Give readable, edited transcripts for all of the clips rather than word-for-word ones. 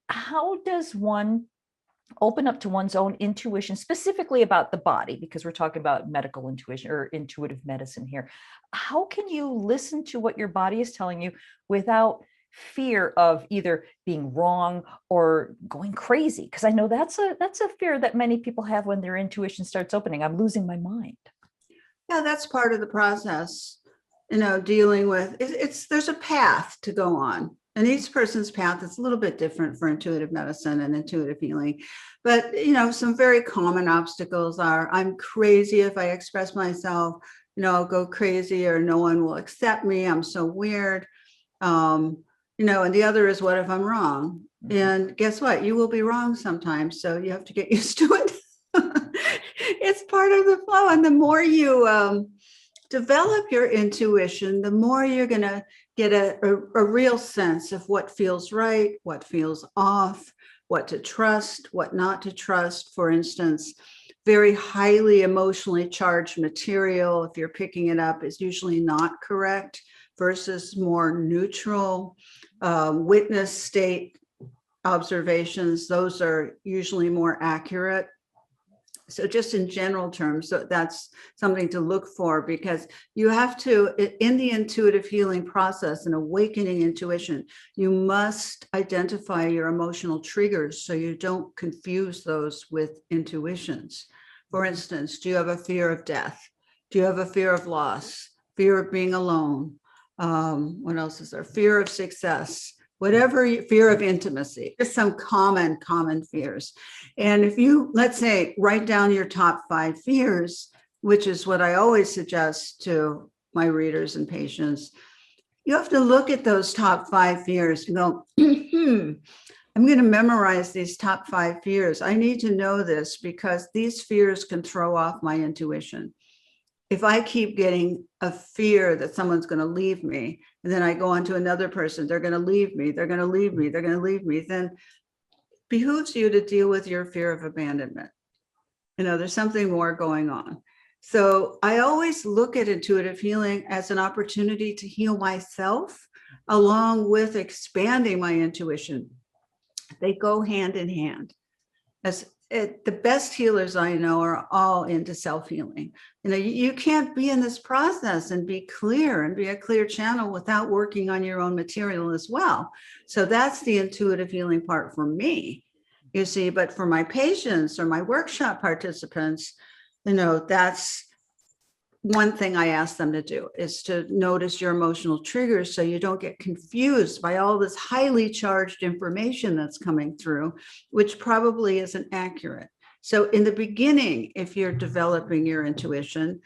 how does one open up to one's own intuition, specifically about the body, because we're talking about medical intuition or intuitive medicine here? How can you listen to what your body is telling you without fear of either being wrong or going crazy? Because I know that's a fear that many people have when their intuition starts opening. I'm losing my mind. Yeah, that's part of the process, dealing with there's a path to go on. And each person's path is a little bit different for intuitive medicine and intuitive healing. But, some very common obstacles are I'm crazy if I express myself, I'll go crazy or no one will accept me. I'm so weird. And the other is, what if I'm wrong? And guess what? You will be wrong sometimes. So you have to get used to it. It's part of the flow. And the more you develop your intuition, the more you're going to get a real sense of what feels right, what feels off, what to trust, what not to trust. For instance, very highly emotionally charged material, if you're picking it up, is usually not correct versus more neutral witness state observations. Those are usually more accurate. So just in general terms, so that's something to look for, because you have to, in the intuitive healing process and awakening intuition, you must identify your emotional triggers so you don't confuse those with intuitions. For instance, do you have a fear of death? Do you have a fear of loss? Fear of being alone? What else is there? Fear of success? Whatever, fear of intimacy, just some common fears. And if you, let's say, write down your top 5 fears, which is what I always suggest to my readers and patients, you have to look at those top 5 fears and go, I'm going to memorize these top 5 fears. I need to know this because these fears can throw off my intuition. If I keep getting a fear that someone's going to leave me, and then I go on to another person, they're going to leave me, they're going to leave me, they're going to leave me, then it behooves you to deal with your fear of abandonment. There's something more going on. So I always look at intuitive healing as an opportunity to heal myself, along with expanding my intuition. They go hand in hand. The best healers I know are all into self-healing. You can't be in this process and be clear and be a clear channel without working on your own material as well. So that's the intuitive healing part for me, you see. But for my patients or my workshop participants, that's one thing I ask them to do, is to notice your emotional triggers so you don't get confused by all this highly charged information that's coming through, which probably isn't accurate. So in the beginning, if you're developing your intuition,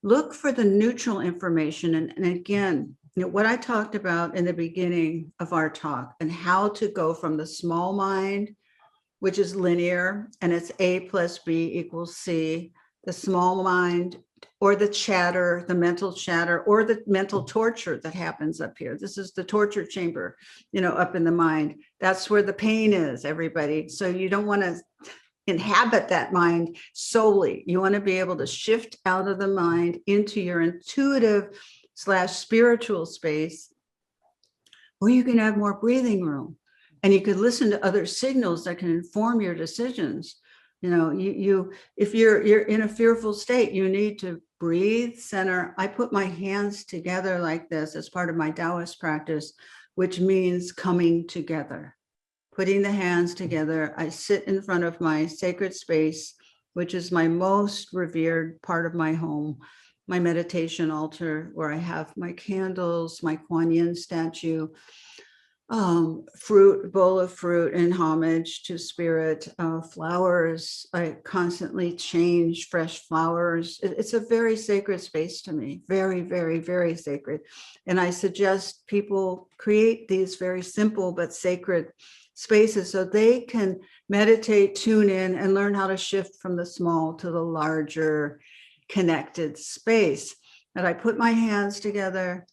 look for the neutral information. And again, what I talked about in the beginning of our talk, and how to go from the small mind, which is linear, and it's A plus B equals C, the small mind, or the chatter, the mental chatter, or the mental torture that happens up here. This is the torture chamber, up in the mind. That's where the pain is, everybody. So you don't want to inhabit that mind solely. You want to be able to shift out of the mind into your intuitive/spiritual space, where you can have more breathing room, and you can listen to other signals that can inform your decisions. If you're in a fearful state, you need to breathe, center. I put my hands together like this as part of my Taoist practice, which means coming together. Putting the hands together, I sit in front of my sacred space, which is my most revered part of my home, my meditation altar, where I have my candles, my Kuan Yin statue, bowl of fruit in homage to spirit, flowers. I constantly change fresh flowers. It's a very sacred space to me, very, very, very sacred. And I suggest people create these very simple but sacred spaces so they can meditate, tune in, and learn how to shift from the small to the larger connected space. And I put my hands together.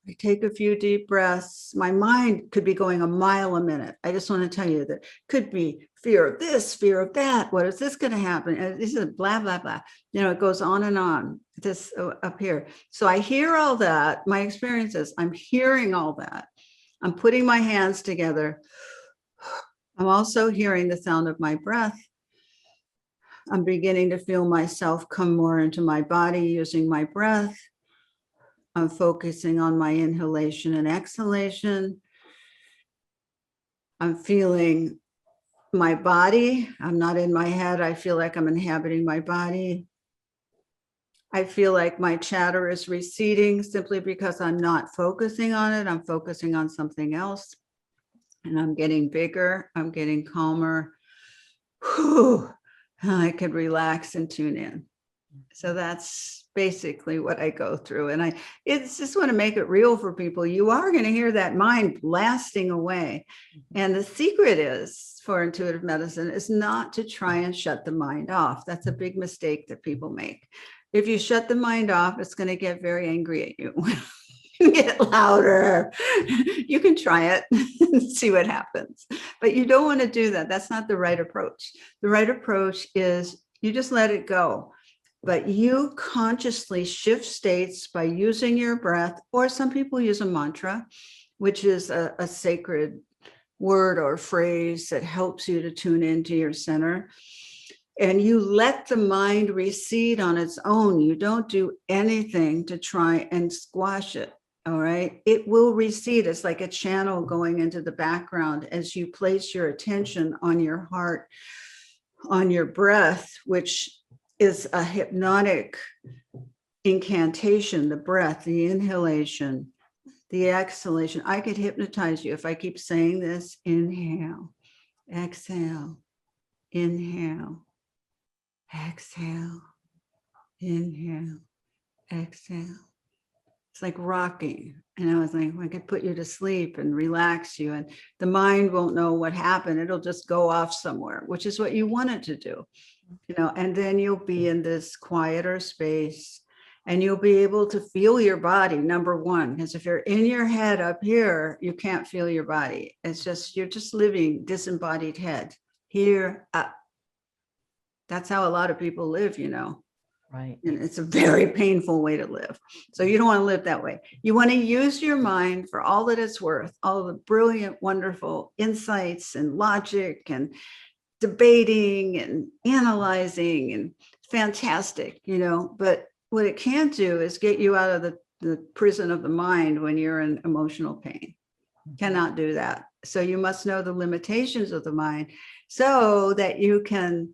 I take a few deep breaths. My mind could be going a mile a minute. I just want to tell you that could be fear of this, fear of that. What is this going to happen? And this is blah, blah, blah. It goes on and on, this up here. So I hear all that. My experience is I'm hearing all that. I'm putting my hands together. I'm also hearing the sound of my breath. I'm beginning to feel myself come more into my body using my breath. I'm focusing on my inhalation and exhalation. I'm feeling my body. I'm not in my head. I feel like I'm inhabiting my body. I feel like my chatter is receding simply because I'm not focusing on it. I'm focusing on something else. And I'm getting bigger. I'm getting calmer. Whew. I could relax and tune in. So that's basically what I go through. And I just want to make it real for people. You are going to hear that mind blasting away. And the secret is for intuitive medicine is not to try and shut the mind off. That's a big mistake that people make. If you shut the mind off, it's going to get very angry at you. Get louder. You can try it and see what happens. But you don't want to do that. That's not the right approach. The right approach is you just let it go. But you consciously shift states by using your breath, or some people use a mantra, which is a sacred word or phrase that helps you to tune into your center. And you let the mind recede on its own. You don't do anything to try and squash it. All right. It will recede. It's like a channel going into the background as you place your attention on your heart, on your breath, which is a hypnotic incantation, the breath, the inhalation, the exhalation. I could hypnotize you if I keep saying this. Inhale, exhale, inhale, exhale, inhale, exhale. It's like rocking. And I was like, I could put you to sleep and relax you, and the mind won't know what happened. It'll just go off somewhere, which is what you want it to do. And then you'll be in this quieter space and you'll be able to feel your body, number one, because if you're in your head up here, you can't feel your body. It's just, you're just living disembodied head here up. That's how a lot of people live, Right. And it's a very painful way to live. So you don't want to live that way. You want to use your mind for all that it's worth, all the brilliant, wonderful insights and logic and debating and analyzing and fantastic, but what it can't do is get you out of the prison of the mind when you're in emotional pain. Cannot do that. So you must know the limitations of the mind so that you can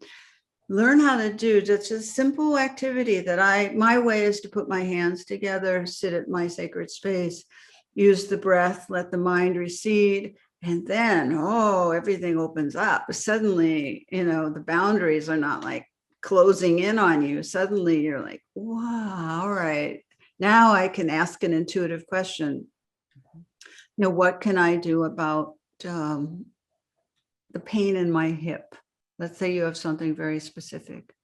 learn how to do just a simple activity that my way is to put my hands together, sit at my sacred space, use the breath, let the mind recede. And then, everything opens up. Suddenly, the boundaries are not like closing in on you. Suddenly you're like, wow, all right. Now I can ask an intuitive question. What can I do about the pain in my hip? Let's say you have something very specific.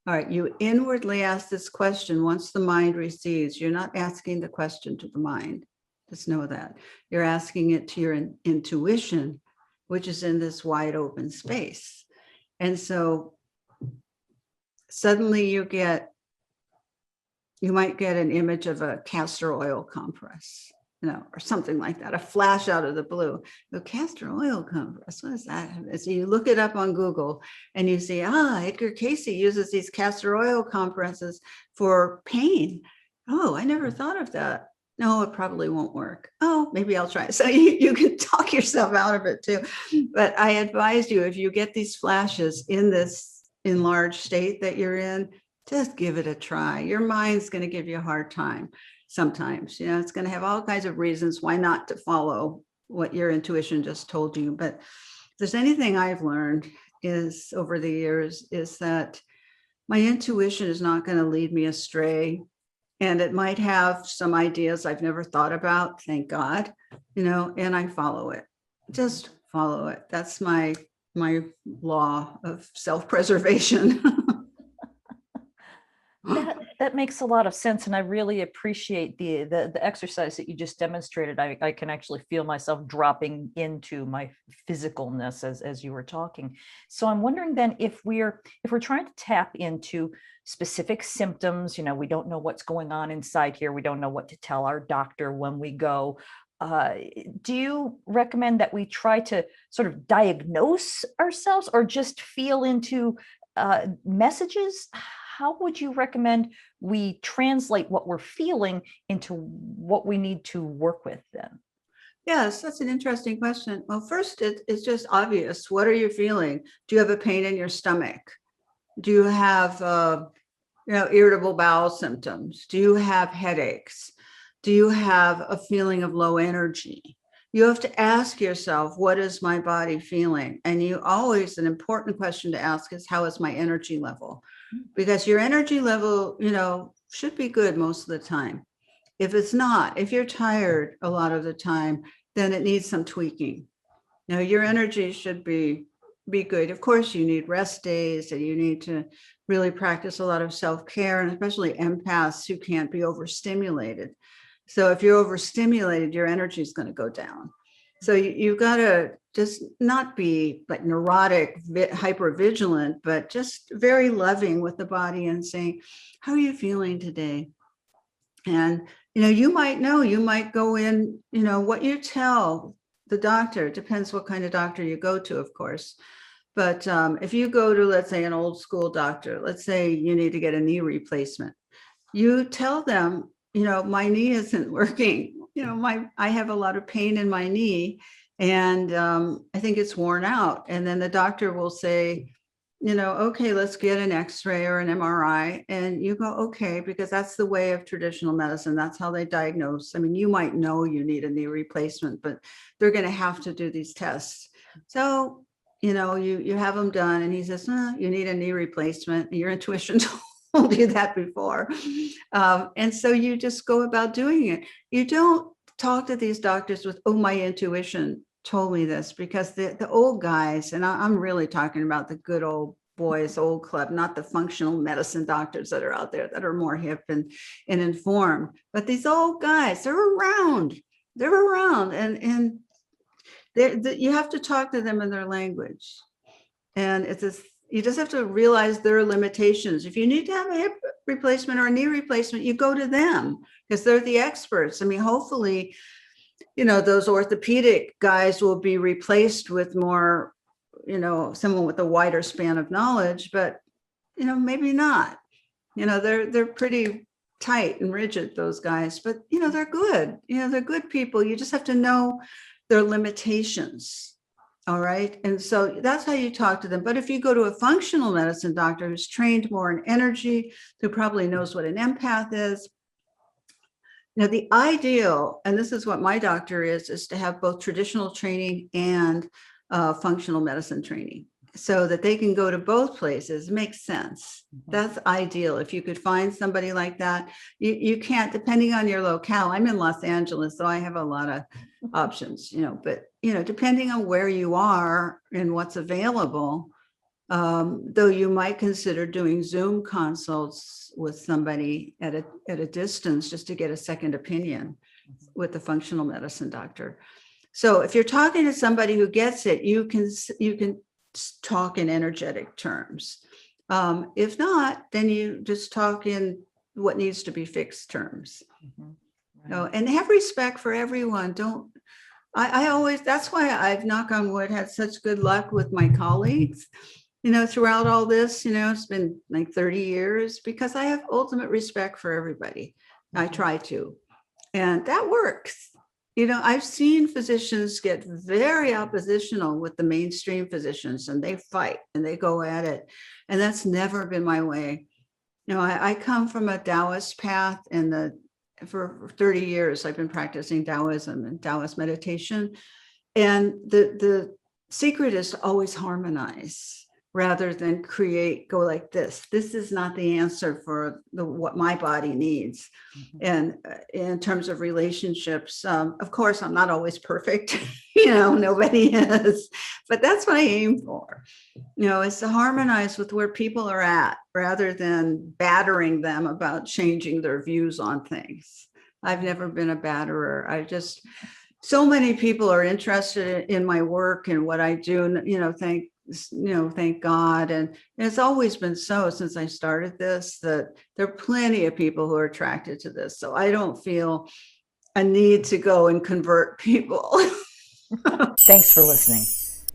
All right, you inwardly ask this question once the mind recedes. You're not asking the question to the mind. Just know that. You're asking it to your intuition, which is in this wide open space. And so suddenly you might get an image of a castor oil compress, or something like that, a flash out of the blue. The castor oil compress, what is that? So you look it up on Google and you see, Edgar Cayce uses these castor oil compresses for pain. I never thought of that. No, it probably won't work. Maybe I'll try it. So you can talk yourself out of it too. But I advise you, if you get these flashes in this enlarged state that you're in, just give it a try. Your mind's going to give you a hard time sometimes. It's going to have all kinds of reasons why not to follow what your intuition just told you. But if there's anything I've learned is over the years is that my intuition is not going to lead me astray. And it might have some ideas I've never thought about, thank God, and I follow it. Just follow it. That's my law of self-preservation. That makes a lot of sense, and I really appreciate the exercise that you just demonstrated. I can actually feel myself dropping into my physicalness as you were talking. So I'm wondering then if we're trying to tap into specific symptoms, we don't know what's going on inside here. We don't know what to tell our doctor when we go. do you recommend that we try to sort of diagnose ourselves or just feel into messages? How would you recommend we translate what we're feeling into what we need to work with then? Yes, that's an interesting question. Well, first, it's just obvious. What are you feeling? Do you have a pain in your stomach? Do you have, irritable bowel symptoms? Do you have headaches? Do you have a feeling of low energy? You have to ask yourself, what is my body feeling? And an important question to ask is, how is my energy level? Because your energy level, should be good most of the time. If it's not, if you're tired a lot of the time, then it needs some tweaking. Your energy should be good. Of course, you need rest days, and you need to really practice a lot of self-care, and especially empaths who can't be overstimulated. So if you're overstimulated, your energy is going to go down. So you've got to just not be like neurotic, hyper vigilant, but just very loving with the body and saying, how are you feeling today? And, you might go in, what you tell the doctor, depends what kind of doctor you go to, of course. But if you go to, let's say, an old school doctor, let's say you need to get a knee replacement, you tell them, my knee isn't working. I have a lot of pain in my knee, and I think it's worn out. And then the doctor will say, okay, let's get an X-ray or an MRI. And you go, okay, because that's the way of traditional medicine. That's how they diagnose. I mean, you might know you need a knee replacement, but they're going to have to do these tests. So, you have them done, and he says, you need a knee replacement. Your intuition told you that before. And so you just go about doing it. You don't talk to these doctors with, oh, my intuition told me this, because the old guys, and I'm really talking about the good old boys, old club, not the functional medicine doctors that are out there that are more hip and informed, but these old guys, they're around, and you have to talk to them in their language. And you just have to realize their limitations. If you need to have a hip replacement or a knee replacement, you go to them because they're the experts. I mean, hopefully, those orthopedic guys will be replaced with more, someone with a wider span of knowledge, but, maybe not. They're pretty tight and rigid, those guys, but, they're good. They're good people. You just have to know their limitations. All right. And so that's how you talk to them. But if you go to a functional medicine doctor who's trained more in energy, who probably knows what an empath is, the ideal, and this is what my doctor is to have both traditional training and functional medicine training so that they can go to both places. It makes sense. Mm-hmm. That's ideal. If you could find somebody like that, you can't, depending on your locale. I'm in Los Angeles, so I have a lot of options, but, depending on where you are and what's available, though you might consider doing Zoom consults with somebody at a distance just to get a second opinion with the functional medicine doctor. So if you're talking to somebody who gets it, you can talk in energetic terms. If not, then you just talk in what needs to be fixed terms. Mm-hmm. Right. And have respect for everyone. I always, that's why I've, knock on wood, had such good luck with my colleagues, throughout all this. It's been like 30 years because I have ultimate respect for everybody. Mm-hmm. I try to, and that works. I've seen physicians get very oppositional with the mainstream physicians, and they fight and they go at it. And that's never been my way. I come from a Taoist path, and for 30 years, I've been practicing Taoism and Taoist meditation. And the secret is to always harmonize rather than go like this. This is not the answer for what my body needs. Mm-hmm. And in terms of relationships, of course, I'm not always perfect. Nobody is, but that's what I aim for. Is to harmonize with where people are at rather than battering them about changing their views on things. I've never been a batterer. So many people are interested in my work and what I do, thank God. And it's always been so since I started this, that there are plenty of people who are attracted to this. So I don't feel a need to go and convert people. Thanks for listening.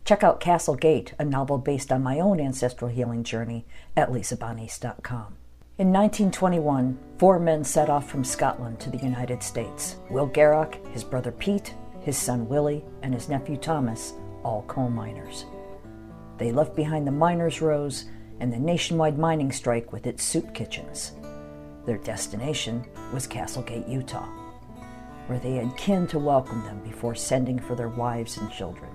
Check out Castle Gate, a novel based on my own ancestral healing journey, at lisabonis.com. In 1921, 4 men set off from Scotland to the United States. Will Garrock, his brother Pete, his son Willie, and his nephew Thomas, all coal miners. They left behind the miners' rows and the nationwide mining strike with its soup kitchens. Their destination was Castlegate, Utah, where they had kin to welcome them before sending for their wives and children.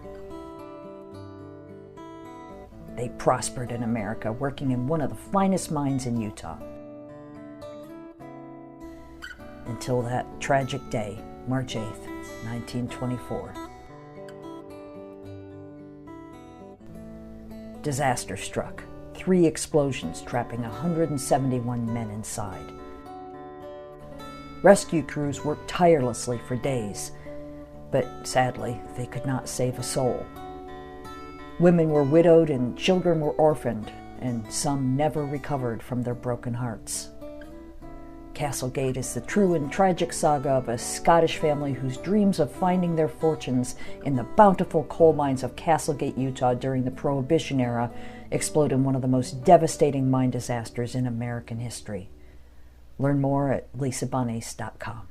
They prospered in America, working in one of the finest mines in Utah. Until that tragic day, March 8th, 1924. Disaster struck. 3 explosions, trapping 171 men inside. Rescue crews worked tirelessly for days, but sadly, they could not save a soul. Women were widowed and children were orphaned, and some never recovered from their broken hearts. Castlegate is the true and tragic saga of a Scottish family whose dreams of finding their fortunes in the bountiful coal mines of Castlegate, Utah during the Prohibition era explode in one of the most devastating mine disasters in American history. Learn more at lisabonis.com.